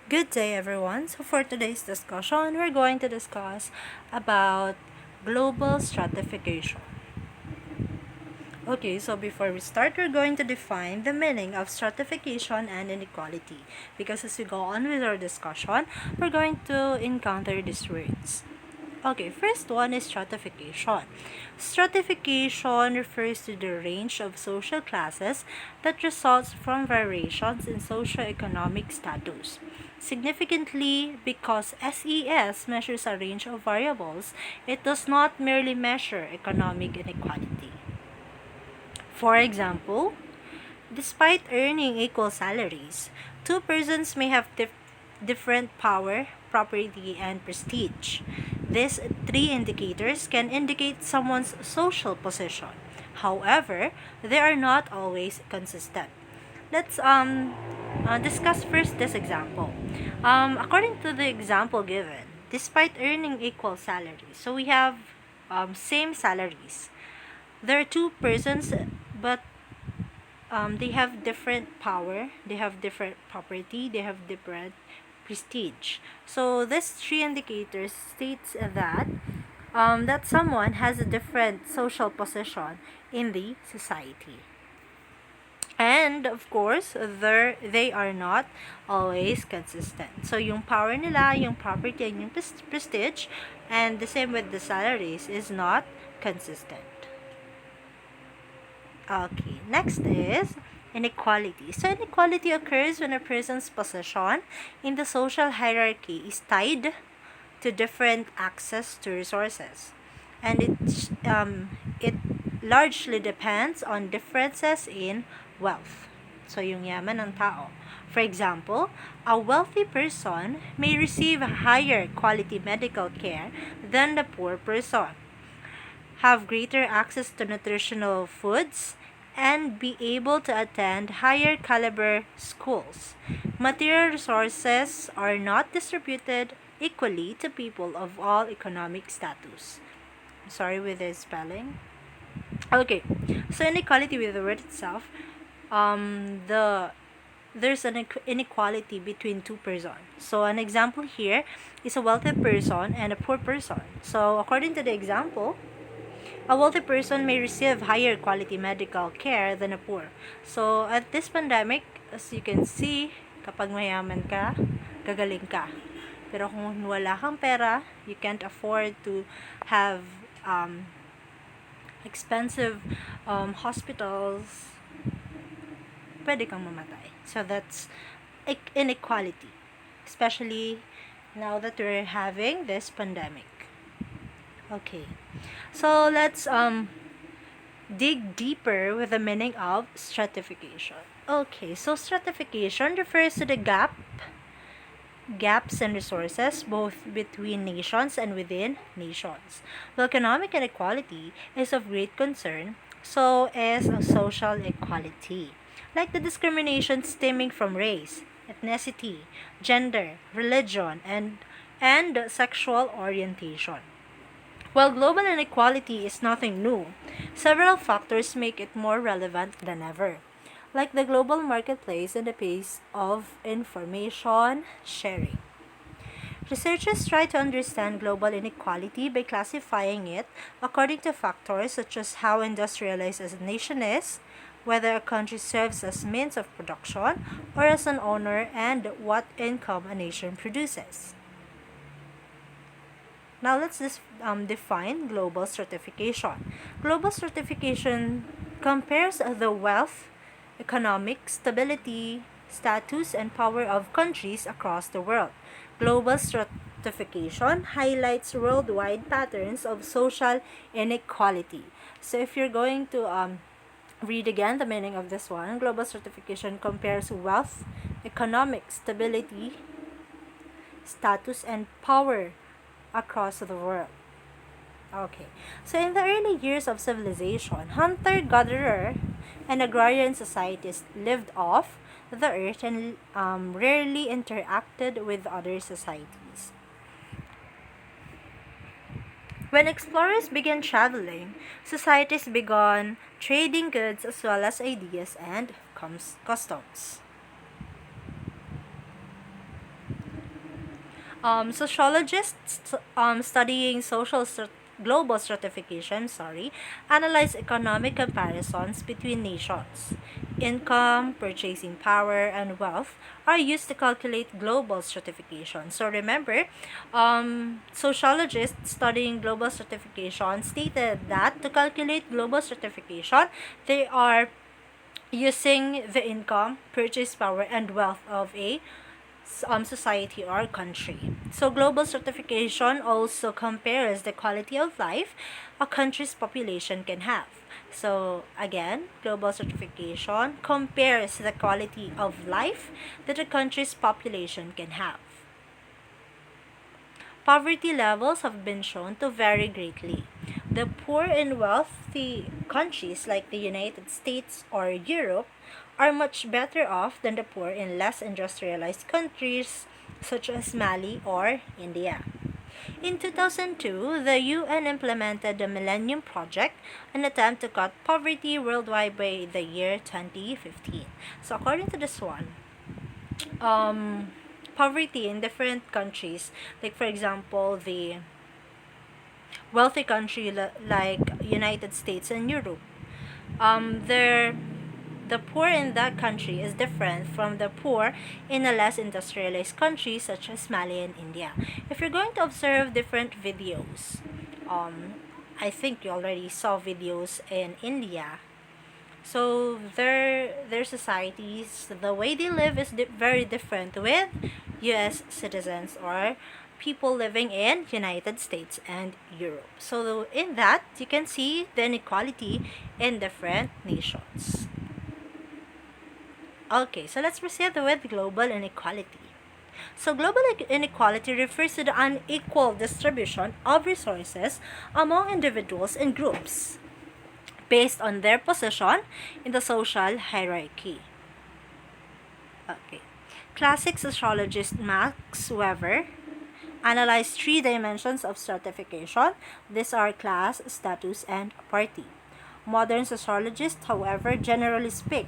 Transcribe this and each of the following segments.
Good day, everyone. So for today's discussion, we're going to discuss about global stratification. Okay, so before we start, we're going to define the meaning of stratification and inequality, because as we go on with our discussion, we're going to encounter these words. Okay, first one is stratification. Stratification refers to the range of social classes that results from variations in socioeconomic status. Significantly, because SES measures a range of variables, it does not merely measure economic inequality. For example, despite earning equal salaries, two persons may have different power, property, and prestige. These three indicators can indicate someone's social position. However, they are not always consistent. Let's discuss first this example. According to the example given, despite earning equal salaries, so we have same salaries. There are two persons, but they have different power, they have different property, they have different prestige. So this three indicators states that someone has a different social position in the society. And of course, they are not always consistent. So yung power nila, yung property, and yung prestige, and the same with the salaries is not consistent. Okay, next is inequality. So inequality occurs when a person's position in the social hierarchy is tied to different access to resources. And it largely depends on differences in wealth. So yung yaman ng tao. For example, a wealthy person may receive higher quality medical care than the poor person, have greater access to nutritional foods, and be able to attend higher caliber schools. Material resources are not distributed equally to people of all economic status. Sorry with the spelling. Okay, so inequality with the word itself, there's an inequality between two persons. So an example here is a wealthy person and a poor person. So according to the example, a wealthy person may receive higher quality medical care than a poor. So, at this pandemic, as you can see, kapag mayaman ka, gagaling ka. Pero kung wala kang pera, you can't afford to have expensive hospitals, pwede kang mamatay. So, that's inequality, especially now that we're having this pandemic. Okay, so let's dig deeper with the meaning of stratification. Okay, so stratification refers to the gaps in resources both between nations and within nations. While economic inequality is of great concern, so is social equality, like the discrimination stemming from race, ethnicity, gender, religion, and sexual orientation. While global inequality is nothing new, several factors make it more relevant than ever, like the global marketplace and the pace of information sharing. Researchers try to understand global inequality by classifying it according to factors such as how industrialized a nation is, whether a country serves as means of production or as an owner, and what income a nation produces. Now let's define global stratification. Global stratification compares the wealth, economic stability, status, and power of countries across the world. Global stratification highlights worldwide patterns of social inequality. So if you're going to read again the meaning of this one, global stratification compares wealth, economic stability, status, and power across the world. Okay, so in the early years of civilization, hunter-gatherer and agrarian societies lived off the earth and rarely interacted with other societies. When explorers began traveling, societies began trading goods as well as ideas and customs. Sociologists studying global stratification, analyze economic comparisons between nations. Income, purchasing power, and wealth are used to calculate global stratification. So remember, sociologists studying global stratification stated that to calculate global stratification, they are using the income, purchase power, and wealth of a society or country. So global stratification also compares the quality of life a country's population can have. So again, global stratification compares the quality of life that a country's population can have. Poverty levels have been shown to vary greatly. The poor in wealthy countries like the United States or Europe are much better off than the poor in less industrialized countries such as Mali or India. In 2002, the UN implemented the Millennium Project, an attempt to cut poverty worldwide by the year 2015. So according to this one, poverty in different countries, like for example, the wealthy country like United States and Europe, the poor in that country is different from the poor in a less industrialized country such as Mali and India. If you're going to observe different videos, I think you already saw videos in India. So their societies, the way they live is very different with U.S. citizens or people living in United States and Europe. So in that, you can see the inequality in different nations. Okay, so let's proceed with global inequality. So global inequality refers to the unequal distribution of resources among individuals and groups based on their position in the social hierarchy. Okay. Classic sociologist Max Weber analyzed three dimensions of stratification. These are class, status, and party. Modern sociologists, however, generally speak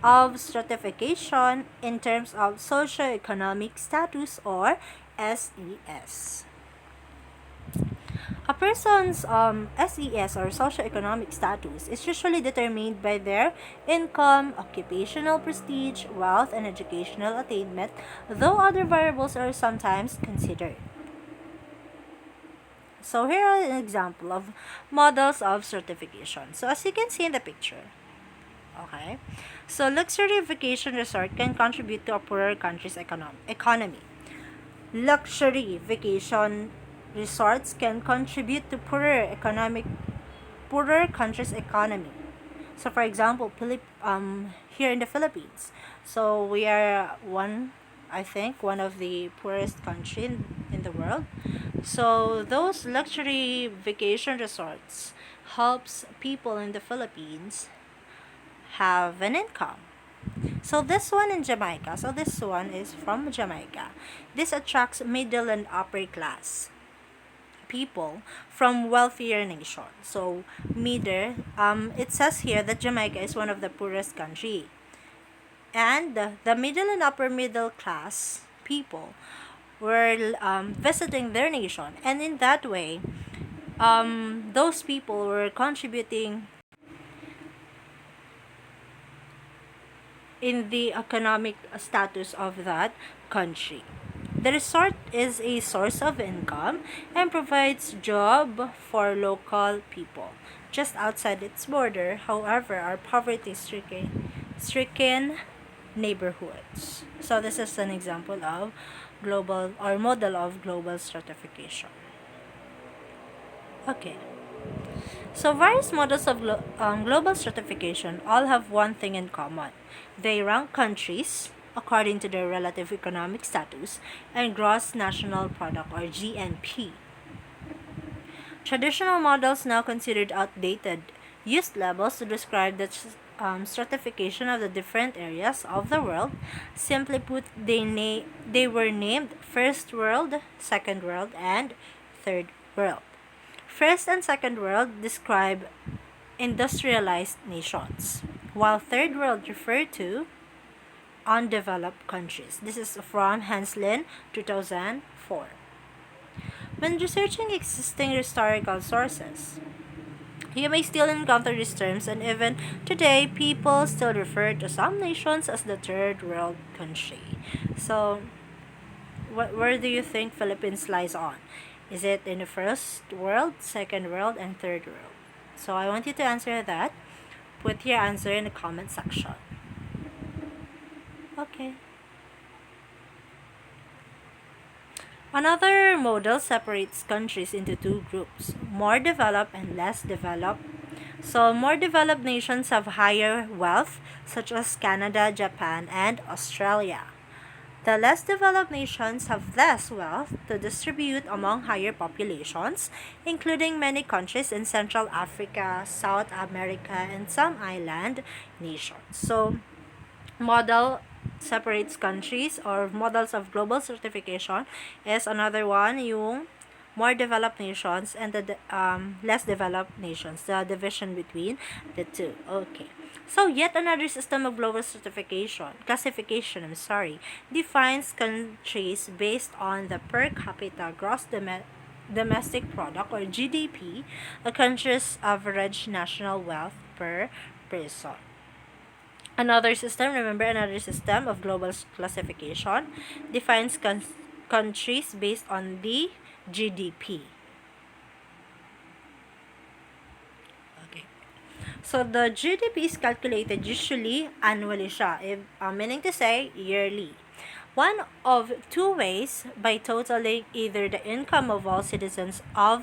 of stratification in terms of socioeconomic status or SES. A person's SES or socioeconomic status is usually determined by their income, occupational prestige, wealth, and educational attainment, though other variables are sometimes considered. So here are an example of models of stratification. So as you can see in the picture, okay, so luxury vacation resort can contribute to a poorer country's economy. Luxury vacation resorts can contribute to poorer country's economy. So for example, here in the Philippines, so we are one of the poorest country in the world. So those luxury vacation resorts helps people in the Philippines have an income. So this one in Jamaica, so this one is from Jamaica. This attracts middle and upper class people from wealthier nations. So it says here that Jamaica is one of the poorest country. And the middle and upper middle class people were visiting their nation. And in that way, those people were contributing in the economic status of that country. The resort is a source of income and provides job for local people. Just outside its border, however, are poverty-stricken neighborhoods. So this is an example of global or model of global stratification. Okay. So various models of global stratification all have one thing in common. They rank countries according to their relative economic status and gross national product or GNP. Traditional models, now considered outdated, used labels to describe the stratification of the different areas of the world. Simply put, they were named First World, Second World, and Third World. First and Second World describe industrialized nations, while Third World refer to undeveloped countries. This is from Hanslin, 2004. When researching existing historical sources, you may still encounter these terms, and even today, people still refer to some nations as the third world country. So, where do you think Philippines lies on? Is it in the first world, second world, and third world? So, I want you to answer that. Put your answer in the comment section. Okay. Another model separates countries into two groups, more developed and less developed. So, more developed nations have higher wealth, such as Canada, Japan, and Australia. The less developed nations have less wealth to distribute among higher populations, including many countries in Central Africa, South America, and some island nations. So, model separates countries or models of global certification is another one, yung more developed nations and the less developed nations, the division between the two. Okay. So, yet another system of global classification, defines countries based on the per capita gross domestic product or GDP, a country's average national wealth per person. Another system of global classification defines countries based on the GDP. Okay. So, the GDP is calculated usually annually siya, meaning to say yearly. One of two ways, by totaling either the income of all citizens or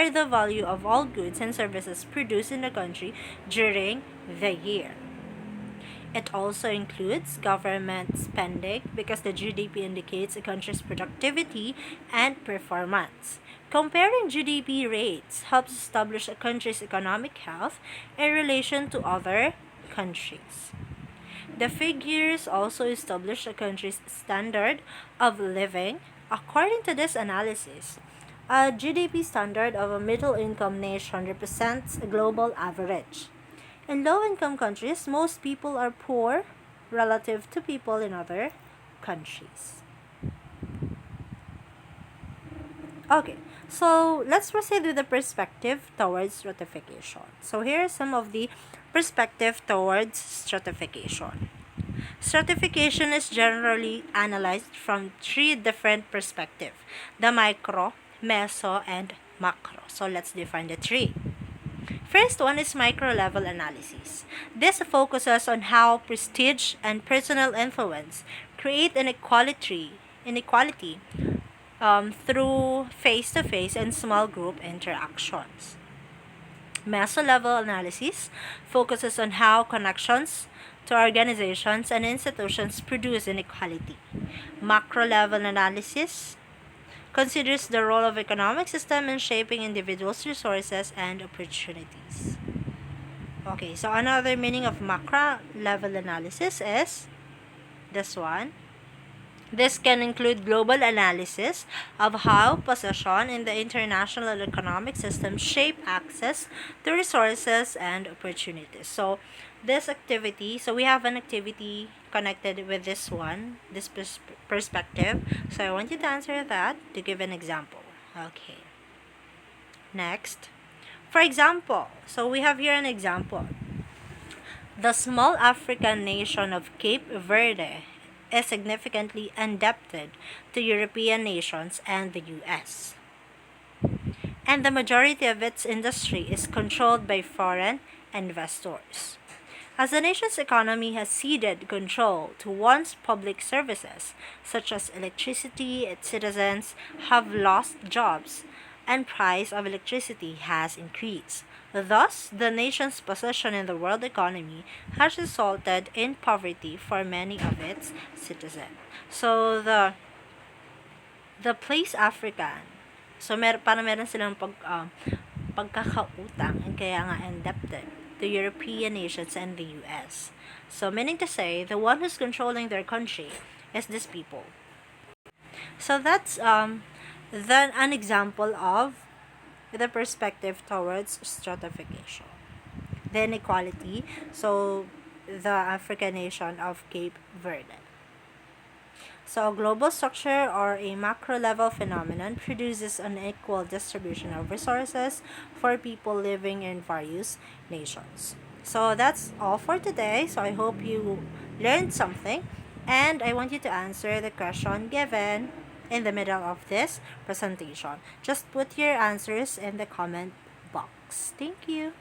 the value of all goods and services produced in the country during the year. It also includes government spending because the GDP indicates a country's productivity and performance. Comparing GDP rates helps establish a country's economic health in relation to other countries. The figures also establish a country's standard of living. According to this analysis, a GDP standard of a middle-income nation represents a global average. In low-income countries, most people are poor relative to people in other countries. Okay, so let's proceed with the perspective towards stratification. So here are some of the perspective towards stratification. Stratification is generally analyzed from three different perspectives: the micro, meso, and macro. So let's define the three. First one is micro-level analysis. This focuses on how prestige and personal influence create inequality through face-to-face and small group interactions. Meso-level analysis focuses on how connections to organizations and institutions produce inequality. Macro-level analysis considers the role of economic system in shaping individuals' resources and opportunities. Okay, so another meaning of macro level analysis is this one. This can include global analysis of how position in the international economic system shape access to resources and opportunities. So, we have an activity connected with this one, this perspective. So, I want you to answer that to give an example. Okay. Next. For example, so we have here an example. The small African nation of Cape Verde is significantly indebted to European nations and the US. And the majority of its industry is controlled by foreign investors. As the nation's economy has ceded control to once public services, such as electricity, its citizens have lost jobs, and price of electricity has increased. Thus, the nation's position in the world economy has resulted in poverty for many of its citizens. So, the place African, so meron silang pagkakautang and kaya nga indebted to European nations and the US. So, meaning to say, the one who's controlling their country is these people. So, that's then an example of the perspective towards stratification. The inequality, so the African nation of Cape Verde. So, a global structure or a macro level phenomenon produces an equal distribution of resources for people living in various nations. So, that's all for today. So, I hope you learned something, and I want you to answer the question given in the middle of this presentation. Just put your answers in the comment box. Thank you.